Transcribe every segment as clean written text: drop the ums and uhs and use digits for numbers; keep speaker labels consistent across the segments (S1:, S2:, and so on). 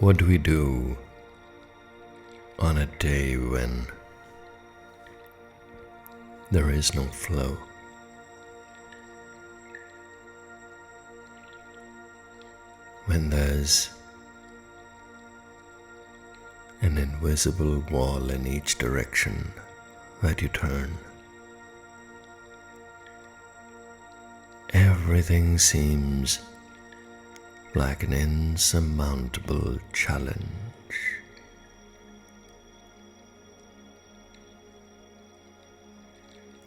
S1: What do we do on a day when there is no flow? When there's an invisible wall in each direction that you turn. Everything seems like an insurmountable challenge.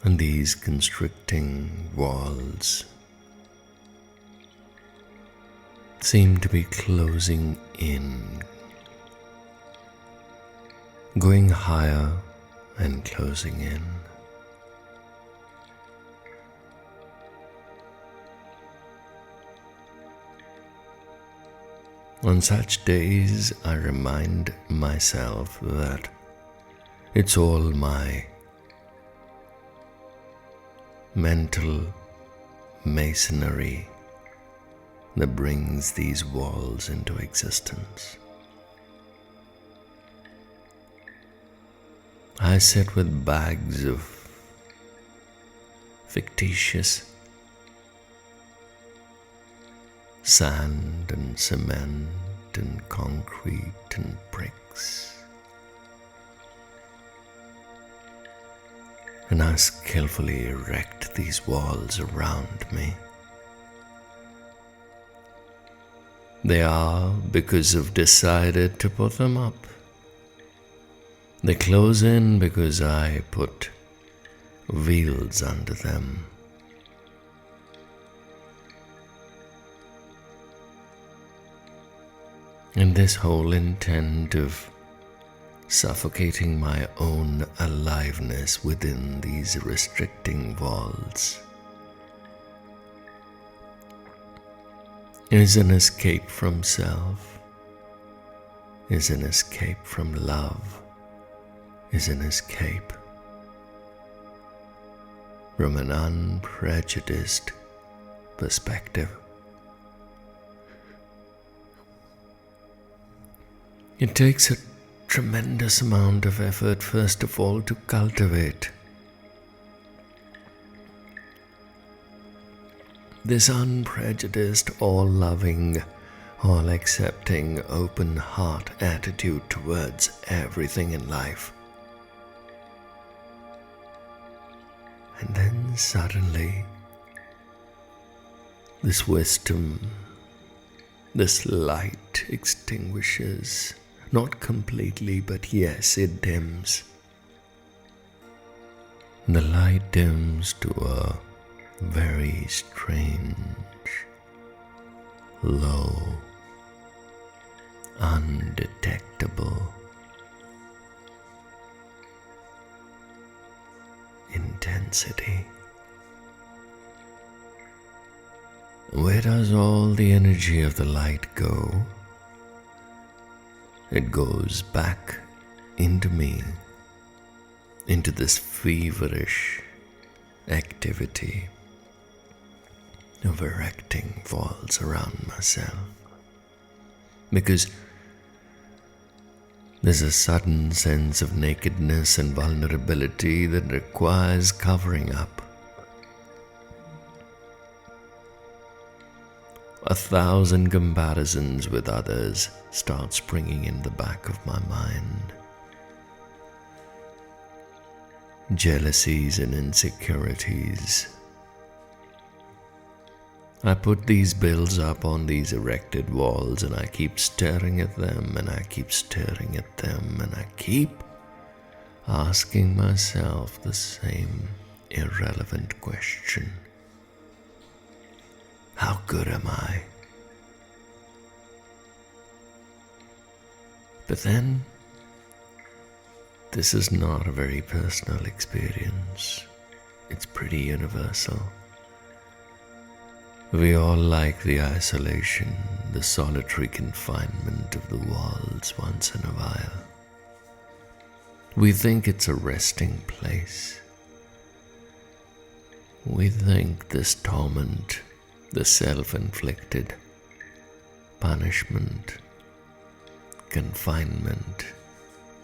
S1: And these constricting walls seem to be closing in, going higher and closing in. On such days, I remind myself that it's all my mental masonry that brings these walls into existence. I sit with bags of fictitious sand and cement and concrete and bricks, and I skillfully erect these walls around me. They are because I've decided to put them up. They close in because I put wheels under them. And this whole intent of suffocating my own aliveness within these restricting walls is an escape from self, is an escape from love, is an escape from an unprejudiced perspective. It takes a tremendous amount of effort, first of all, to cultivate this unprejudiced, all-loving, all-accepting, open-heart attitude towards everything in life. And then suddenly, this wisdom, this light extinguishes. Not completely, but yes, it dims. The light dims to a very strange, low, undetectable intensity. Where does all the energy of the light go? It goes back into me, into this feverish activity of erecting walls around myself. Because there's a sudden sense of nakedness and vulnerability that requires covering up. 1,000 comparisons with others start springing in the back of my mind. Jealousies and insecurities. I put these bills up on these erected walls, and I keep staring at them, and I keep staring at them, and I keep asking myself the same irrelevant question. How good am I? But then, this is not a very personal experience. It's pretty universal. We all like the isolation, the solitary confinement of the walls once in a while. We think it's a resting place. We think this torment, the self-inflicted punishment, confinement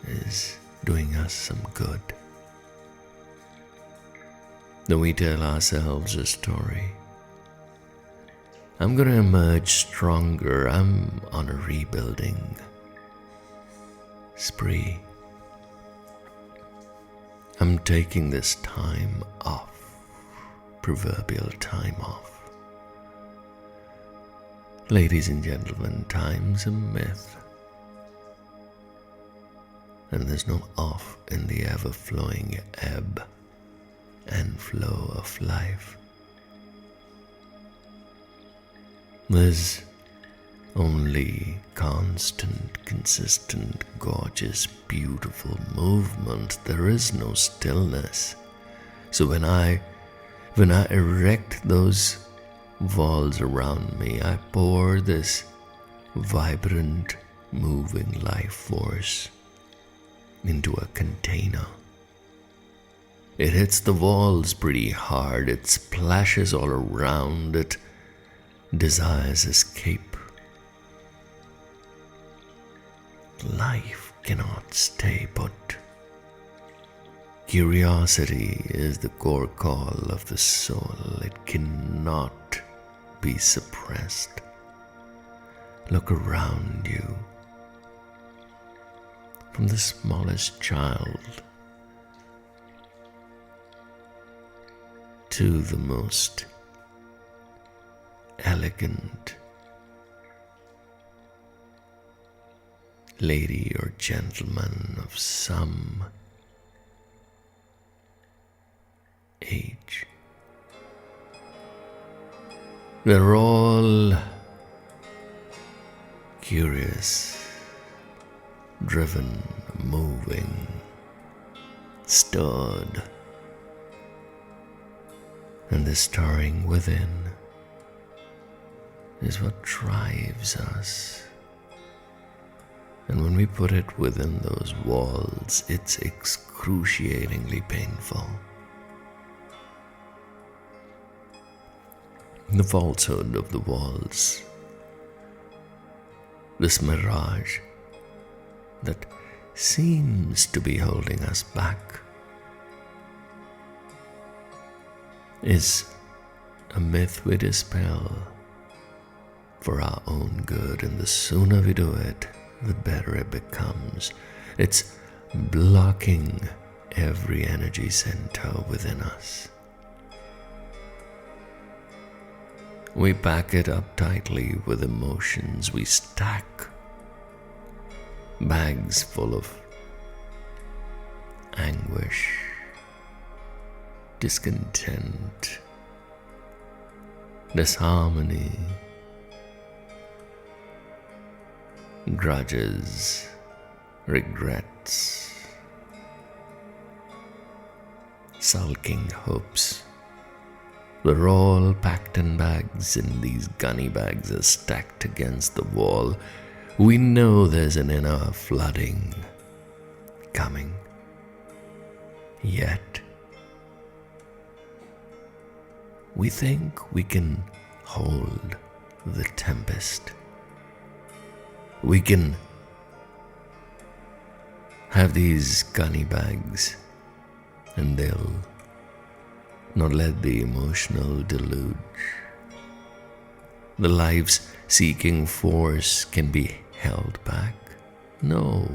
S1: is doing us some good. Then we tell ourselves a story. I'm gonna emerge stronger. I'm on a rebuilding spree. I'm taking this time off, proverbial time off. Ladies and gentlemen, time's a myth. And there's no off in the ever-flowing ebb and flow of life. There's only constant, consistent, gorgeous, beautiful movement. There is no stillness. So when I erect those walls around me, I pour this vibrant, moving life force into a container. It hits the walls pretty hard, it splashes all around, it desires escape. Life cannot stay put. Curiosity is the core call of the soul. It cannot be suppressed. Look around you. From the smallest child to the most elegant lady or gentleman of some age. They're all curious, driven, moving, stirred, and the stirring within is what drives us. And when we put it within those walls, it's excruciatingly painful. The falsehood of the walls, this mirage that seems to be holding us back, is a myth we dispel for our own good, and the sooner we do it, the better it becomes. It's blocking every energy center within us. We pack it up tightly with emotions. We stack bags full of anguish, discontent, disharmony, grudges, regrets, sulking hopes. We're all packed in bags, and these gunny bags are stacked against the wall. We know there's an inner flooding coming, yet we think we can hold the tempest. We can have these gunny bags, and they'll not let the emotional deluge, the life-seeking force can be held back. No,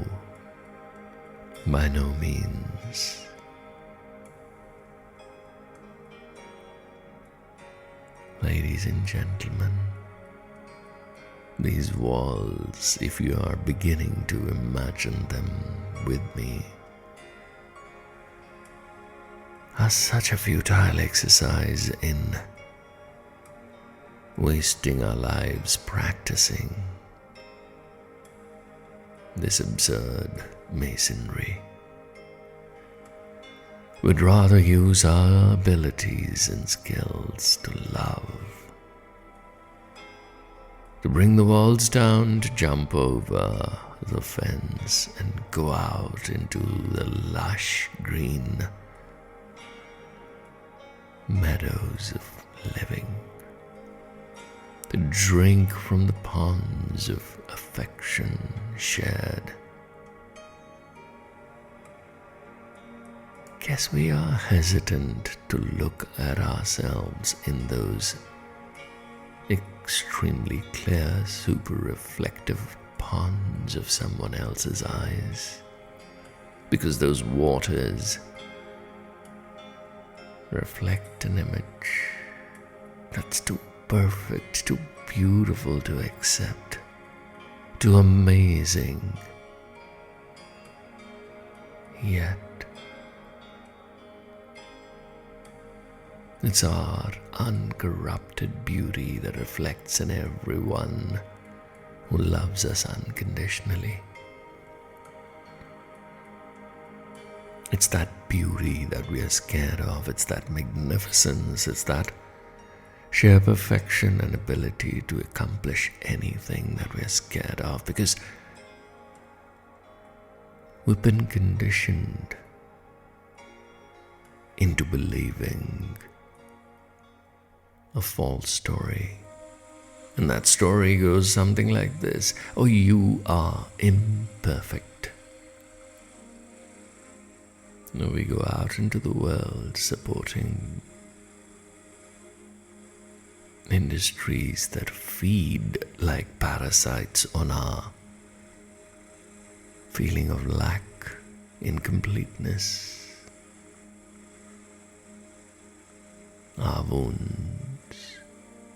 S1: by no means. Ladies and gentlemen, these walls, if you are beginning to imagine them with me, are such a futile exercise in wasting our lives practicing this absurd masonry. We'd rather use our abilities and skills to love, to bring the walls down, to jump over the fence and go out into the lush green meadows of living, to drink from the ponds of affection shared. Guess we are hesitant to look at ourselves in those extremely clear, super reflective ponds of someone else's eyes, because those waters reflect an image that's too perfect, too beautiful to accept, too amazing. Yet, it's our uncorrupted beauty that reflects in everyone who loves us unconditionally. It's that beauty that we are scared of. It's that magnificence. It's that sheer perfection and ability to accomplish anything that we are scared of, because we've been conditioned into believing a false story. And that story goes something like this: oh, you are imperfect. Now we go out into the world supporting industries that feed like parasites on our feeling of lack, incompleteness, our wounds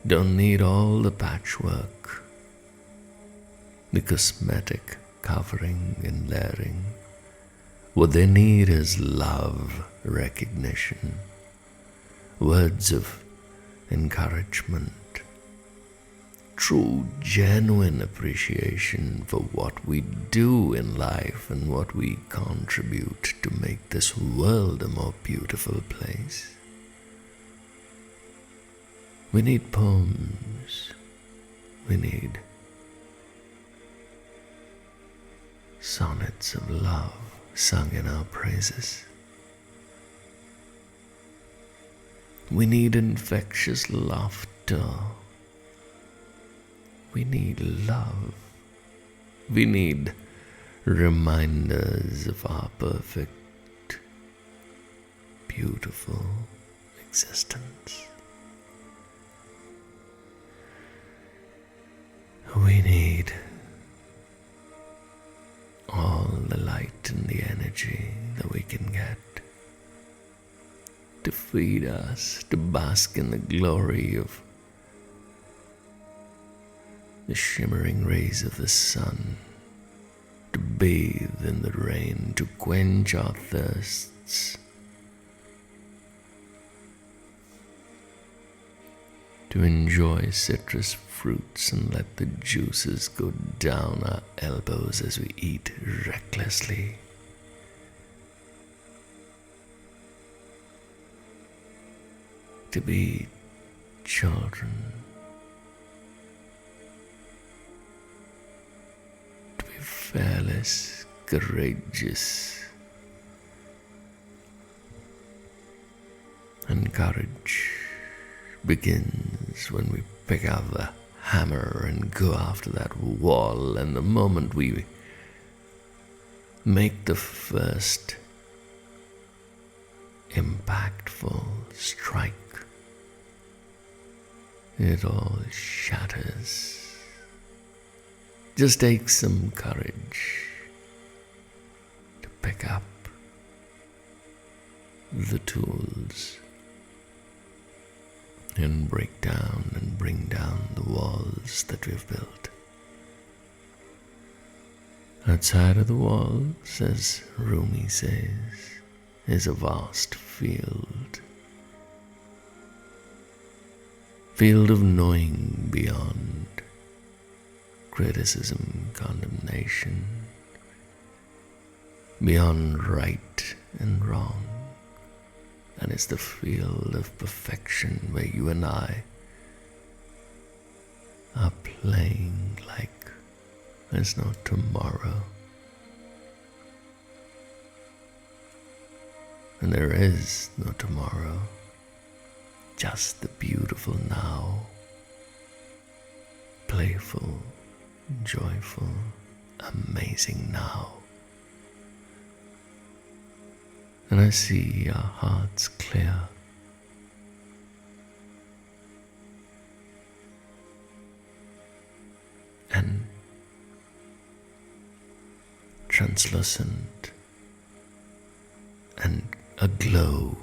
S1: don't need all the patchwork, the cosmetic covering and layering. What they need is love, recognition, words of encouragement, true, genuine appreciation for what we do in life and what we contribute to make this world a more beautiful place. We need poems. We need sonnets of love sung in our praises. We need infectious laughter. We need love. We need reminders of our perfect, beautiful existence. We need all the light and the energy that we can get to feed us, to bask in the glory of the shimmering rays of the sun, to bathe in the rain, to quench our thirsts, to enjoy citrus fruits and let the juices go down our elbows as we eat recklessly. To be children, to be fearless, courageous, and courage begins when we pick up the hammer and go after that wall, and the moment we make the first impactful strike, it all shatters. Just take some courage to pick up the tools and break down and bring down the walls that we've built. Outside of the walls, as Rumi says, is a vast field of knowing beyond criticism, condemnation, beyond right and wrong. And it's the field of perfection where you and I are playing like there's no tomorrow. And there is no tomorrow, just the beautiful now, playful, joyful, amazing now. And I see our hearts clear. And translucent and aglow,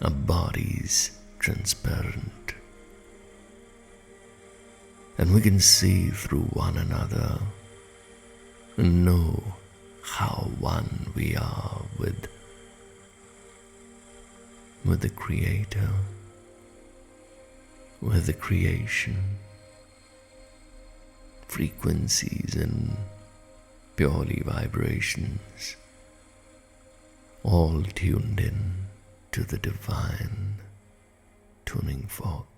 S1: our bodies transparent, and we can see through one another and know how one we are with the Creator, with the creation, frequencies and purely vibrations, all tuned in to the divine tuning fork.